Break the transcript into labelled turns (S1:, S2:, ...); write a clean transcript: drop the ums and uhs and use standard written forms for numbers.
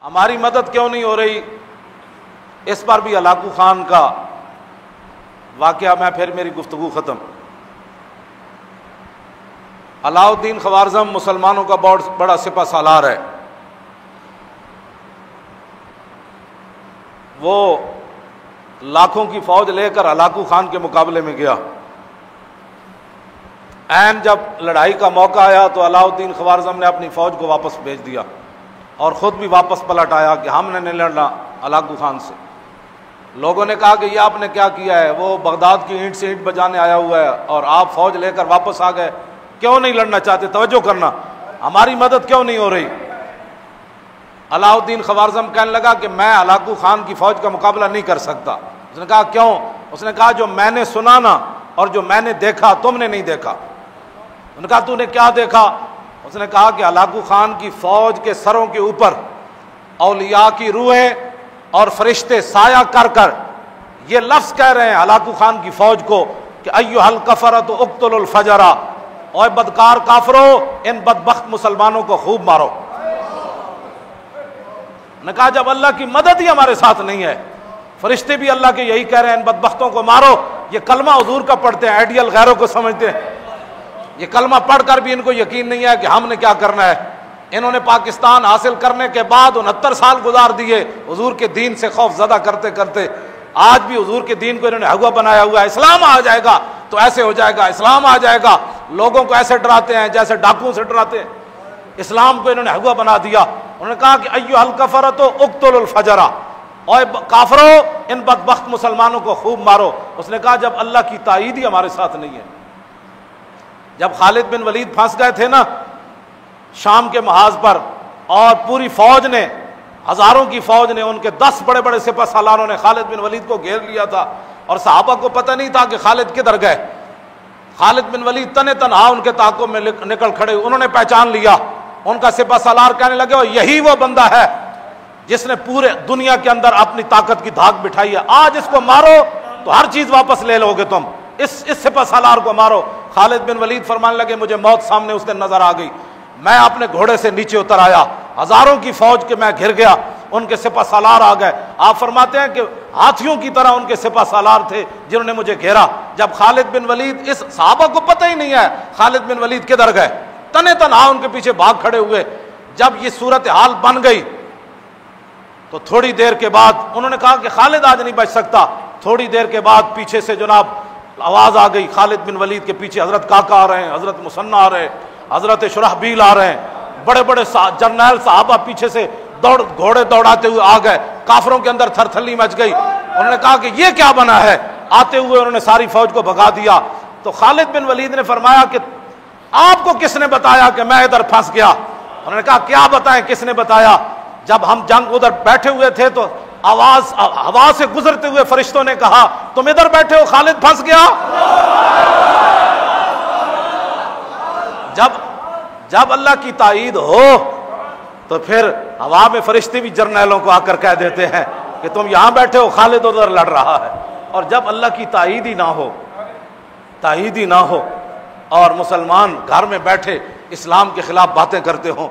S1: ہماری مدد کیوں نہیں ہو رہی؟ اس پر بھی ہلاکو خان کا واقعہ، میں پھر میری گفتگو ختم۔ علاء الدین خوارزم مسلمانوں کا بہت بڑا سپہ سالار ہے۔ وہ لاکھوں کی فوج لے کر ہلاکو خان کے مقابلے میں گیا۔ عین جب لڑائی کا موقع آیا تو علاء الدین خوارزم نے اپنی فوج کو واپس بھیج دیا اور خود بھی واپس پلٹ آیا کہ ہم نے نہیں لڑنا ہلاکو خان سے۔ لوگوں نے کہا کہ یہ آپ نے کیا کیا ہے؟ وہ بغداد کی اینٹ سے اینٹ بجانے آیا ہوا ہے اور آپ فوج لے کر واپس آ گئے، کیوں نہیں لڑنا چاہتے؟ توجہ کرنا، ہماری مدد کیوں نہیں ہو رہی؟ علاء الدین خوارزم کہنے لگا کہ میں ہلاکو خان کی فوج کا مقابلہ نہیں کر سکتا۔ اس نے کہا کیوں؟ اس نے کہا جو میں نے سنا نا اور جو میں نے دیکھا تم نے نہیں دیکھا۔ انہوں نے کہا تو نے کیا دیکھا؟ اس نے کہا کہ ہلاکو خان کی فوج کے سروں کے اوپر اولیاء کی روحیں اور فرشتے سایہ کر کر یہ لفظ کہہ رہے ہیں ہلاکو خان کی فوج کو کہ ایھا الکفرۃ اقتلوا الفجر، اوے بدکار کافرو ان بدبخت مسلمانوں کو خوب مارو۔ نے کہا جب اللہ کی مدد ہی ہمارے ساتھ نہیں ہے، فرشتے بھی اللہ کے یہی کہہ رہے ہیں ان بدبختوں کو مارو۔ یہ کلمہ حضور کا پڑھتے ہیں، آئیڈیل غیروں کو سمجھتے ہیں، یہ کلمہ پڑھ کر بھی ان کو یقین نہیں ہے کہ ہم نے کیا کرنا ہے۔ انہوں نے پاکستان حاصل کرنے کے بعد 69 سال گزار دیے حضور کے دین سے خوف زدہ کرتے کرتے، آج بھی حضور کے دین کو انہوں نے ہوا بنایا ہوا ہے۔ اسلام آ جائے گا تو ایسے ہو جائے گا، اسلام آ جائے گا، لوگوں کو ایسے ڈراتے ہیں جیسے ڈاکوؤں سے ڈراتے ہیں۔ اسلام کو انہوں نے ہوا بنا دیا۔ انہوں نے کہا کہ ایھا الکفرۃ اقتلوا الفجر، اوے کافرو ان بدبخت مسلمانوں کو خوب مارو۔ اس نے کہا جب اللہ کی تائید ہی ہمارے ساتھ نہیں ہے۔ جب خالد بن ولید پھنس گئے تھے نا شام کے محاذ پر، اور پوری فوج نے، ہزاروں کی فوج نے، ان کے 10 بڑے بڑے سپہ سالاروں نے خالد بن ولید کو گھیر لیا تھا، اور صحابہ کو پتہ نہیں تھا کہ خالد کدھر گئے۔ خالد بن ولید تنے تنہا ان کے تعاقب میں نکل کھڑے، انہوں نے پہچان لیا۔ ان کا سپہ سالار کہنے لگے یہی وہ بندہ ہے جس نے پورے دنیا کے اندر اپنی طاقت کی دھاک بٹھائی ہے، آج اس کو مارو تو ہر چیز واپس لے لو گے تم، اس سپہ سالار کو مارو۔ خالد بن ولید فرمانے لگے مجھے موت سامنے اس دن نظر آ گئی، میں اپنے گھوڑے سے نیچے اتر آیا، ہزاروں کی فوج کے میں گھر گیا، ان کے سپہ سالار آ گئے۔ آپ فرماتے ہیں کہ ہاتھیوں کی طرح ان کے سپہ سالار تھے جنہوں نے مجھے گھیرا۔ جب خالد بن ولید، اس صحابہ کو پتہ ہی نہیں ہے خالد بن ولید کدھر گئے، تنے تنہا ان کے پیچھے بھاگ کھڑے ہوئے۔ جب یہ صورتحال بن گئی تو تھوڑی دیر کے بعد انہوں نے کہا کہ خالد آج نہیں بچ سکتا۔ تھوڑی دیر کے بعد پیچھے سے جناب آواز آ گئی، خالد بن ولید کے پیچھے حضرت کاکا آ رہے ہیں، حضرت مثنی آ رہے ہیں، حضرت شرحبیل آ رہے ہیں، بڑے بڑے جرنیل صحابہ پیچھے سے گھوڑے دوڑاتے ہوئے آ گئے۔ کافروں کے اندر تھر تھلی مچ گئی۔ انہوں نے کہا کہ یہ کیا بنا ہے؟ آتے ہوئے انہوں نے ساری فوج کو بھگا دیا۔ تو خالد بن ولید نے فرمایا کہ آپ کو کس نے بتایا کہ میں ادھر پھنس گیا؟ انہوں نے کہا کیا بتائیں، کس نے بتایا؟ جب ہم جنگ ادھر بیٹھے ہوئے تھے تو آواز ہوا سے گزرتے ہوئے فرشتوں نے کہا تم ادھر بیٹھے ہو، خالد پھنس گیا۔ جب اللہ کی تائید ہو تو پھر ہوا میں فرشتے بھی جرنیلوں کو آ کر کہہ دیتے ہیں کہ تم یہاں بیٹھے ہو، خالد ادھر لڑ رہا ہے۔ اور جب اللہ کی تائید ہی نہ ہو اور مسلمان گھر میں بیٹھے اسلام کے خلاف باتیں کرتے ہوں